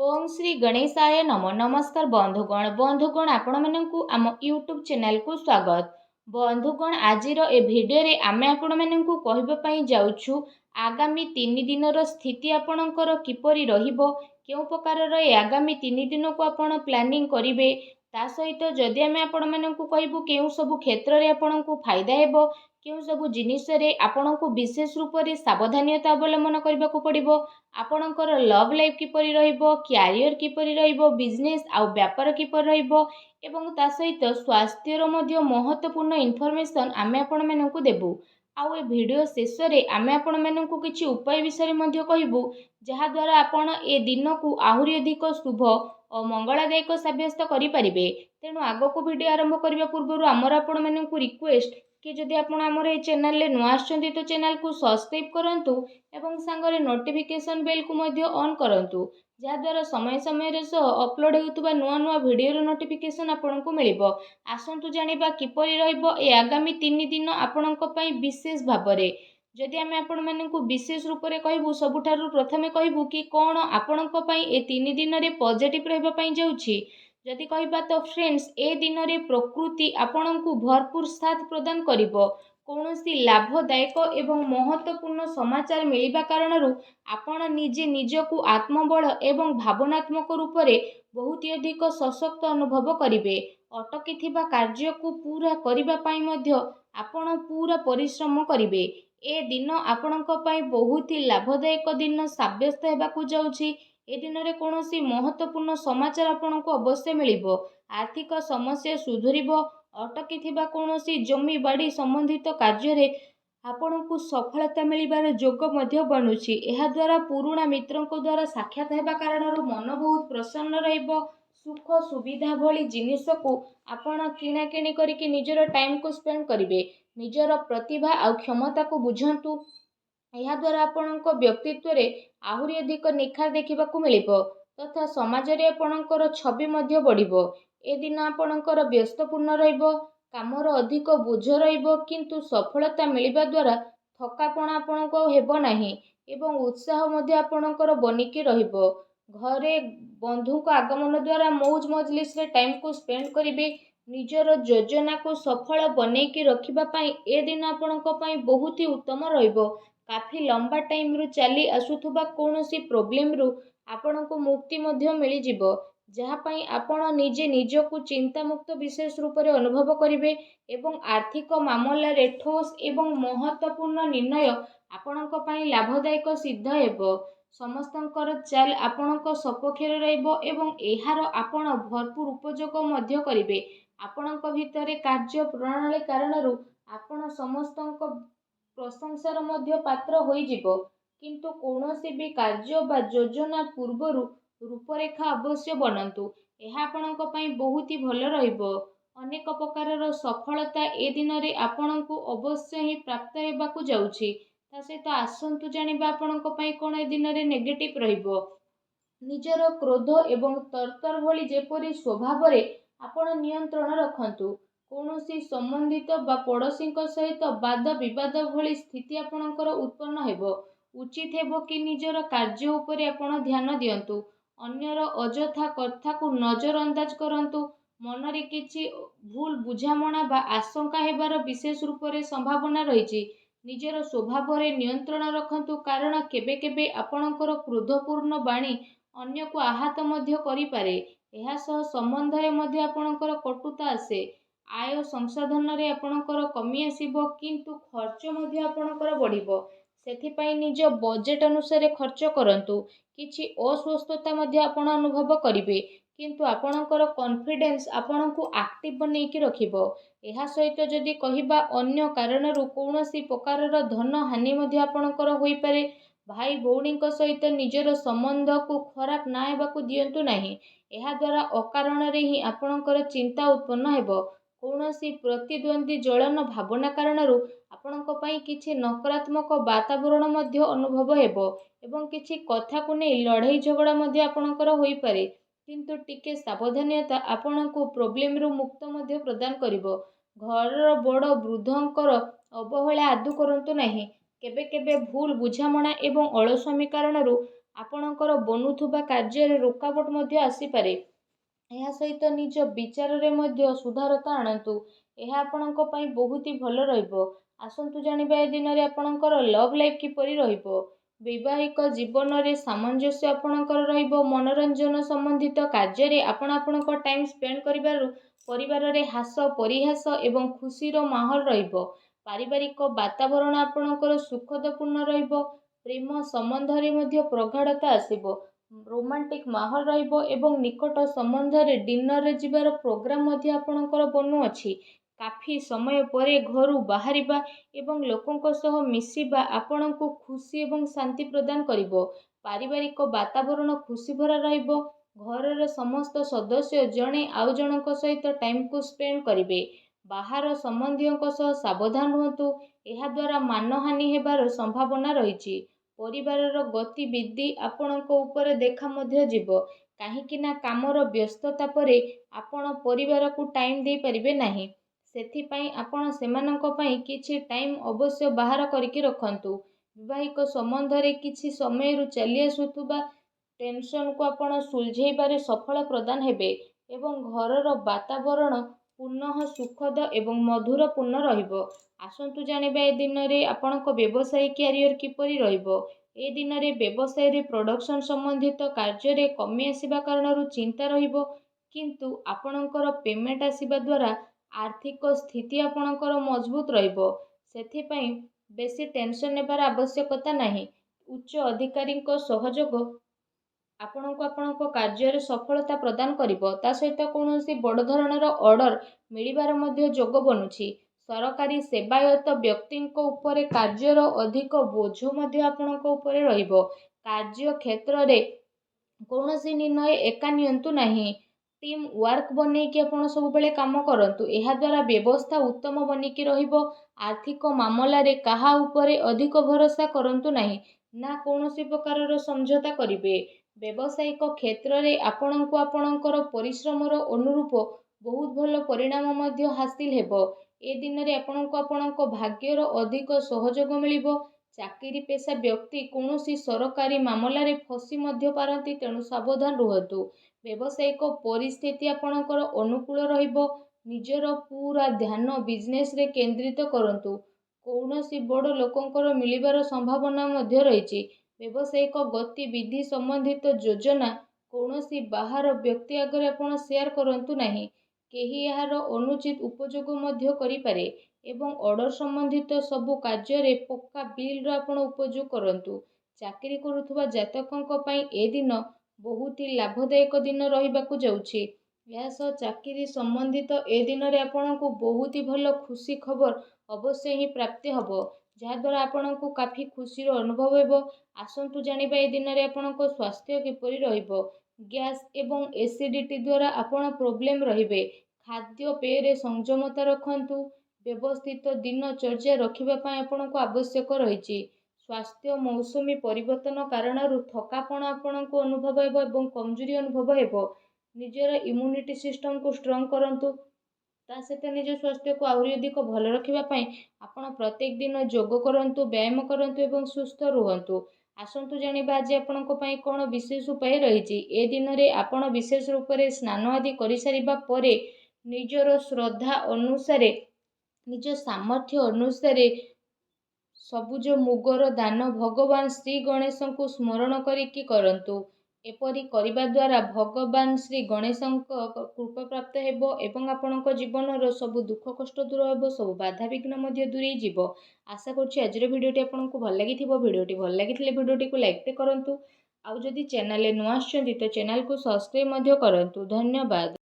ओम श्री गणेशाय नम नमस्कार बंधुगण आपण मानकु आम यूट्यूब चैनल को स्वागत। बंधुगण आजिर ए भिडियो रे आमे आपण मानकु कहबा पई जाउछु आगामी 3 दिनर स्थिति आपणकर किपरि रहिबो, केउ प्रकार ए आगामी 3 दिन को आपण प्लानिंग करिवे, ता सहित जदि आमे आपण मानकु कहबु केउ सब क्षेत्र रे आपणकु फायदा हेबो, केउ सब जिनिस रे आपणकु विशेष रूप रे सावधानता अवलंबन करबाकू पड़िबो, आपणकर लव लाइफ किपरि रहिबो, क्यारियर किपरि रहिबो, बिजनेस आ व्यापार किपरि रहिबो एवं ता सहित स्वास्थ्यर मध्य महत्वपूर्ण इनफॉरमेशन आमे आपण मानकु देबु। आउ ए वीडियो शेष रे आमे आपण मानकु किछि उपाय विषय मध्य कहिबु, जहा द्वारा आपण ए दिन को आहुरी अधिक शुभ और मंगलदायक सब्यस्त करि परिबे। तेणु आगो को वीडियो आरंभ करबा पूर्व आमर आपण मानकु रिक्वेस्ट कि जदि आपण आमर ए चैनल ले नुआ आछंती तो चैनल को सब्सक्राइब करंतु एवं सांगरे नोटिफिकेशन बेल को मध्य ऑन करंतु, जहा द्वारा समय समय रे सो अपलोड हेउतबा नुआ नुआ वीडियो रो नोटिफिकेशन आपण को मिलिबो। आसंतु जानिबा किपरि रहइबो ए आगामी 3 दिन आपणक पई विशेष भाबरे। जदि आमे आपण मानकु विशेष रूप रे कहबु, सबुठारु प्रथमे कहबु कि कोन आपणक पई ए 3 दिन रे पॉजिटिव रहबा पई जाउछि। जदि कहबा तो फ्रेंड्स, ए दिन रे प्रकृति आपणकु भरपूर साथ प्रदान करिबो। कौनसी लाभदायक एवं महत्वपूर्ण समाचार मिलिबा कारणरू आपण निजे निजकु आत्मबल एवं भावनात्मक रूप से बहुत अधिक सशक्त अनुभव करिवे। अटकी थिबा कार्य को पूरा करिबा पई मध्य आपण पूरा परिश्रम करिवे। ए दिन आपणक पई बहुत ही लाभदायक दिन साब्यस्त हेबाकू जाउछि। ए दिन रे कौनसी महत्वपूर्ण समाचार आपणको अवश्य मिलिबो। आर्थिक समस्या सुधुरिबो। अटकी थिबा कौनसी जमी बाड़ी संबंधित कार्य रे आपणको सफलता मिलिबार जोग मध्य बनुछि। एहा द्वारा पुराणा मित्रंको द्वारा साक्षात हेबा कारणरू मन बहुत प्रसन्न रहिबो। सुख सुविधा भली जिनिस को आपण किणा किणी करिके निजर टाइम को स्पेंड करिवे। निजर प्रतिभा आ क्षमता को बुझंतु। यह द्वारा आपणको व्यक्तित्व रे आहुरी अधिक निखार देखिबाकू मिलिबो तथा समाज रे आपणकर छवि मध्य बढ़िबो। ए दिन आपणकर व्यस्तपूर्ण रहिबो, कामर अधिक बोझ रहिबो, किंतु सफलता मिलिबा द्वारा थकापण आपणको हेबो नाही एवं उत्साह मध्य आपणकर बनिकी रहिबो। घरे बंधु को आगमन द्वारा मौज मजलिस रे टाइम को स्पेंड करिवे। निजर योजना को सफल बनेकी रखिबा पई ए दिन आपणको पई बहुत ही उत्तम रहिबो। काफी लंबा टाइम रु चली आसुथुबा कौनसी प्रॉब्लम रु आपणको मुक्ति मध्य मिली जिवो, जहा पई आपण निजे निजकु चिंता मुक्त विशेष रूप रे अनुभव करिवे एवं आर्थिक मामला रे ठोस एवं महत्वपूर्ण निर्णय आपणक पई लाभदायक सिद्ध हेबो। समस्तंकर चाल आपणक सपक्षरे रहइबो एवं एहार आपण भरपूर उपयोग मध्य करिवे। आपणक भितरे कार्य प्रणाली कारणरू आपण समस्तंक प्रशंसार मध्य पात्र होई जिवो, किंतु कौनसी भी कार्य बा योजना पूर्वरु रूपरेखा अवश्य बनंतु। एहा आपणक पई बहुत ही भल रहिबो। अनेक प्रकारर सफलता ए दिन रे आपणकु अवश्य ही प्राप्त हेबाकू जाउछि। ता सहित आसंतु जानिबा आपणक पई कोन ए दिन रे नेगेटिव रहिबो। निजर क्रोध एवं तरतर भली जेपरि स्वभाव रे आपण नियंत्रण रखंतु। कौनसी संबंधित बा पड़ोसी सहित वाद विवाद भली स्थिति आपणकर उत्पन्न हेबो। उचित हेबो कि निजर कार्य उपरे आपण ध्यान दियंतु। अन्यर अजथा कथा को नजर अंदाज करंतु। मन रे किछि भूल बुझामणा बा आशंका हेबार विशेष रूप रे संभावना रहिछि। निजर स्वभाव रे नियंत्रण रखंतु, कारण केबे केबे आपणकर क्रोधपूर्ण बाणी अन्य को आहत मध्य करि पारे। एहा सह संबंध रे मध्य आपणकर कटुता आसे। आय संसाधन रे आपणकर कमी आसीबो, किंतु खर्च मध्य आपणकर बढ़िबो। सेथिपाई निज बजेट अनुसार खर्च करंतु। किछि अस्वस्थता मध्य आपण अनुभव करिवे, किंतु आपणकर कॉन्फिडेंस आपणकु एक्टिव बनेकी रखिबो। एहा सहित जदि कहिबा अन्य कारणरू कौनसी प्रकारर धन हानि मध्य आपणकर होई पारे। भाई भौणी सहित निजर संबंध को खराब ना हेबाकू दियंतु नाही। एहा द्वारा अकारण रे ही आपणकर चिंता उत्पन्न हेबो। कौनसी प्रतिद्वंदी जलन भावना कारणरू आपणक पई किछि नकारात्मक वातावरण मध्य अनुभव हेबो एवं किछि कथा को नै लड़ाई झगड़ा मध्य आपणकर होई पारे, किंतु टिके सावधानता आपणको प्रॉब्लम रु मुक्त मध्य प्रदान करिवो। घर बड़ वृद्धंकर अवहेला आदु करंतु नाही। केबे केबे भूल बुझामणा एवं अलस्वामी कारणरू ଆପଣଙ୍କର ବନୁଥିବା କାର୍ଯ୍ୟରେ ରୋକାବଟ ମଧ୍ୟ ଆସିପାରେ। ଏହା ସହିତ ନିଜ ବିଚାରରେ ମଧ୍ୟ ସୁଧାରତା ଆଣନ୍ତୁ। ଏହା ଆପଣଙ୍କ ପାଇଁ ବହୁତ ହି ଭଲ ରହିବ। ଆସନ୍ତୁ ଜାଣିବା ଏ ଦିନରେ ଆପଣଙ୍କର ଲଭ୍ ଲାଇଫ୍ କିପରି ରହିବ। ବୈବାହିକ ଜୀବନରେ ସାମଞ୍ଜସ୍ୟ ଆପଣଙ୍କର ରହିବ। ମନୋରଞ୍ଜନ ସମ୍ବନ୍ଧିତ କାର୍ଯ୍ୟରେ ଆପଣ ଆପଣଙ୍କ ଟାଇମ୍ ସ୍ପେଣ୍ଡ କରିବାରୁ ପରିବାରରେ ହାସ ପରିହାସ ଏବଂ ଖୁସିର ମାହୋଲ ରହିବ। ପାରିବାରିକ ବାତାବରଣ ଆପଣଙ୍କର ସୁଖଦପୂର୍ଣ୍ଣ ରହିବ। ପ୍ରେମ ସମ୍ବନ୍ଧରେ ମଧ୍ୟ ପ୍ରଗାଢ଼ତା ଆସିବ। ରୋମାଣ୍ଟିକ ମାହୋଲ ରହିବ ଏବଂ ନିକଟ ସମ୍ବନ୍ଧରେ ଡିନରରେ ଯିବାର ପ୍ରୋଗ୍ରାମ ମଧ୍ୟ ଆପଣଙ୍କର ବନୁଅଛି। କାଫି ସମୟ ପରେ ଘରୁ ବାହାରିବା ଏବଂ ଲୋକଙ୍କ ସହ ମିଶିବା ଆପଣଙ୍କୁ ଖୁସି ଏବଂ ଶାନ୍ତି ପ୍ରଦାନ କରିବ। ପାରିବାରିକ ବାତାବରଣ ଖୁସି ଭରା ରହିବ। ଘରର ସମସ୍ତ ସଦସ୍ୟ ଜଣେ ଆଉ ଜଣଙ୍କ ସହିତ ଟାଇମକୁ ସ୍ପେଣ୍ଡ କରିବେ। ବାହାର ସମ୍ବନ୍ଧୀୟଙ୍କ ସହ ସାବଧାନ ରୁହନ୍ତୁ। ଏହାଦ୍ୱାରା ମାନହାନି ହେବାର ସମ୍ଭାବନା ରହିଛି। ପରିବାରର ଗତିବିଧି ଆପଣଙ୍କ ଉପରେ ଦେଖା ମଧ୍ୟ ଯିବ। କାହିଁକି ନା କାମର ବ୍ୟସ୍ତତା ପରେ ଆପଣ ପରିବାରକୁ ଟାଇମ୍ ଦେଇପାରିବେ ନାହିଁ। ସେଥିପାଇଁ ଆପଣ ସେମାନଙ୍କ ପାଇଁ କିଛି ଟାଇମ୍ ଅବଶ୍ୟ ବାହାର କରିକି ରଖନ୍ତୁ। ବୈବାହିକ ସମ୍ବନ୍ଧରେ କିଛି ସମୟରୁ ଚାଲି ଆସୁଥିବା ଟେନସନକୁ ଆପଣ ସୁଲଝେଇବାରେ ସଫଳ ପ୍ରଦାନ ହେବେ ଏବଂ ଘରର ବାତାବରଣ ପୁନଃ ସୁଖଦ ଏବଂ ମଧୁରପୂର୍ଣ୍ଣ ରହିବ। ଆସନ୍ତୁ ଜାଣିବା ଏ ଦିନରେ ଆପଣଙ୍କ ବ୍ୟବସାୟିକ କ୍ୟାରିୟର କିପରି ରହିବ। ଏ ଦିନରେ ବ୍ୟବସାୟରେ ପ୍ରଡକ୍ସନ ସମ୍ବନ୍ଧିତ କାର୍ଯ୍ୟରେ କମି ଆସିବା କାରଣରୁ ଚିନ୍ତା ରହିବ, କିନ୍ତୁ ଆପଣଙ୍କର ପେମେଣ୍ଟ ଆସିବା ଦ୍ୱାରା ଆର୍ଥିକ ସ୍ଥିତି ଆପଣଙ୍କର ମଜବୁତ ରହିବ। ସେଥିପାଇଁ ବେଶୀ ଟେନସନ ନେବାର ଆବଶ୍ୟକତା ନାହିଁ। ଉଚ୍ଚ ଅଧିକାରୀଙ୍କ ସହଯୋଗ ଆପଣଙ୍କୁ ଆପଣଙ୍କ କାର୍ଯ୍ୟରେ ସଫଳତା ପ୍ରଦାନ କରିବ। ତା ସହିତ କୌଣସି ବଡ଼ ଧରଣର ଅର୍ଡର ମିଳିବାର ମଧ୍ୟ ଯୋଗ ବନୁଛି। ସରକାରୀ ସେବାୟତ ବ୍ୟକ୍ତିଙ୍କ ଉପରେ କାର୍ଯ୍ୟର ଅଧିକ ବୋଝ ମଧ୍ୟ ଆପଣଙ୍କ ଉପରେ ରହିବ। କାର୍ଯ୍ୟ କ୍ଷେତ୍ରରେ କୌଣସି ନିର୍ଣ୍ଣୟ ଏକା ନିଅନ୍ତୁ ନାହିଁ। ଟିମ୍ ୱାର୍କ ବନେଇକି ଆପଣ ସବୁବେଳେ କାମ କରନ୍ତୁ। ଏହାଦ୍ୱାରା ବ୍ୟବସ୍ଥା ଉତ୍ତମ ବନିକି ରହିବ। ଆର୍ଥିକ ମାମଲାରେ କାହା ଉପରେ ଅଧିକ ଭରସା କରନ୍ତୁ ନାହିଁ, ନା କୌଣସି ପ୍ରକାରର ସମଝୋତା କରିବେ। ବ୍ୟବସାୟିକ କ୍ଷେତ୍ରରେ ଆପଣଙ୍କୁ ଆପଣଙ୍କର ପରିଶ୍ରମର ଅନୁରୂପ ବହୁତ ଭଲ ପରିଣାମ ମଧ୍ୟ ହାସିଲ ହେବ। ଏ ଦିନରେ ଆପଣଙ୍କୁ ଆପଣଙ୍କ ଭାଗ୍ୟର ଅଧିକ ସହଯୋଗ ମିଳିବ। ଚାକିରି ପେଶା ବ୍ୟକ୍ତି କୌଣସି ସରକାରୀ ମାମଲାରେ ଫସି ମଧ୍ୟ ପାରନ୍ତି, ତେଣୁ ସାବଧାନ ରୁହନ୍ତୁ। ବ୍ୟବସାୟିକ ପରିସ୍ଥିତି ଆପଣଙ୍କର ଅନୁକୂଳ ରହିବ। ନିଜର ପୁରା ଧ୍ୟାନ ବିଜନେସରେ କେନ୍ଦ୍ରିତ କରନ୍ତୁ। କୌଣସି ବଡ଼ ଲୋକଙ୍କର ମିଳିବାର ସମ୍ଭାବନା ମଧ୍ୟ ରହିଛି। ବ୍ୟବସାୟିକ ଗତିବିଧି ସମ୍ବନ୍ଧିତ ଯୋଜନା କୌଣସି ବାହାର ବ୍ୟକ୍ତି ଆଗରେ ଆପଣ ସେୟାର କରନ୍ତୁ ନାହିଁ। କେହି ଏହାର ଅନୁଚିତ ଉପଯୋଗ ମଧ୍ୟ କରିପାରେ ଏବଂ ଅର୍ଡର ସମ୍ବନ୍ଧିତ ସବୁ କାର୍ଯ୍ୟରେ ପକ୍କା ବିଲ୍ର ଆପଣ ଉପଯୋଗ କରନ୍ତୁ। ଚାକିରି କରୁଥିବା ଜାତକଙ୍କ ପାଇଁ ଏ ଦିନ ବହୁତ ହି ଲାଭଦାୟକ ଦିନ ରହିବାକୁ ଯାଉଛି। ଏହା ସହ ଚାକିରି ସମ୍ବନ୍ଧିତ ଏ ଦିନରେ ଆପଣଙ୍କୁ ବହୁତ ହି ଭଲ ଖୁସି ଖବର ଅବଶ୍ୟ ହିଁ ପ୍ରାପ୍ତି ହେବ, ଯାହାଦ୍ୱାରା ଆପଣଙ୍କୁ କାଫି ଖୁସିର ଅନୁଭବ ହେବ। ଆସନ୍ତୁ ଜାଣିବା ଏ ଦିନରେ ଆପଣଙ୍କ ସ୍ୱାସ୍ଥ୍ୟ କିପରି ରହିବ। ଗ୍ୟାସ୍ ଏବଂ ଏସିଡିଟି ଦ୍ୱାରା ଆପଣ ପ୍ରୋବ୍ଲେମ ରହିବେ। ଖାଦ୍ୟପେୟରେ ସଂଯମତା ରଖନ୍ତୁ। ବ୍ୟବସ୍ଥିତ ଦିନଚର୍ଯ୍ୟା ରଖିବା ପାଇଁ ଆପଣଙ୍କୁ ଆବଶ୍ୟକ ରହିଛି। ସ୍ୱାସ୍ଥ୍ୟ ମୌସୁମୀ ପରିବର୍ତ୍ତନ କାରଣରୁ ଥକାପଣ ଆପଣଙ୍କୁ ଅନୁଭବ ହେବ ଏବଂ କମଜୋରି ଅନୁଭବ ହେବ। ନିଜର ଇମ୍ୟୁନିଟି ସିଷ୍ଟମକୁ ଷ୍ଟ୍ରଙ୍ଗ କରନ୍ତୁ। ତା ସହିତ ନିଜ ସ୍ୱାସ୍ଥ୍ୟକୁ ଆହୁରି ଅଧିକ ଭଲ ରଖିବା ପାଇଁ ଆପଣ ପ୍ରତ୍ୟେକ ଦିନ ଯୋଗ କରନ୍ତୁ, ବ୍ୟାୟାମ କରନ୍ତୁ ଏବଂ ସୁସ୍ଥ ରୁହନ୍ତୁ। ଆସନ୍ତୁ ଜାଣିବା ଆଜି ଆପଣଙ୍କ ପାଇଁ କ'ଣ ବିଶେଷ ଉପାୟ ରହିଛି। ଏ ଦିନରେ ଆପଣ ବିଶେଷ ରୂପରେ ସ୍ନାନ ଆଦି କରିସାରିବା ପରେ ନିଜର ଶ୍ରଦ୍ଧା ଅନୁସାରେ, ନିଜ ସାମର୍ଥ୍ୟ ଅନୁସାରେ ସବୁଜ ମୁଗର ଦାନ ଭଗବାନ ଶ୍ରୀ ଗଣେଶଙ୍କୁ ସ୍ମରଣ କରିକି କରନ୍ତୁ। ଏପରି କରିବା ଦ୍ୱାରା ଭଗବାନ ଶ୍ରୀ ଗଣେଶଙ୍କ କୃପା ପ୍ରାପ୍ତ ହେବ ଏବଂ ଆପଣଙ୍କ ଜୀବନର ସବୁ ଦୁଃଖ କଷ୍ଟ ଦୂର ହେବ, ସବୁ ବାଧାବିଘ୍ନ ମଧ୍ୟ ଦୂରେଇ ଯିବ। ଆଶା କରୁଛି ଆଜିର ଭିଡ଼ିଓଟି ଆପଣଙ୍କୁ ଭଲ ଲାଗିଥିବ। ଭିଡ଼ିଓଟି ଭଲ ଲାଗିଥିଲେ ଭିଡ଼ିଓଟିକୁ ଲାଇକ୍ କରନ୍ତୁ। ଆଉ ଯଦି ଚ୍ୟାନେଲରେ ନୂଆ ଆସିଛନ୍ତି ତ ଚ୍ୟାନେଲକୁ ସବସ୍କ୍ରାଇବ୍ ମଧ୍ୟ କରନ୍ତୁ। ଧନ୍ୟବାଦ।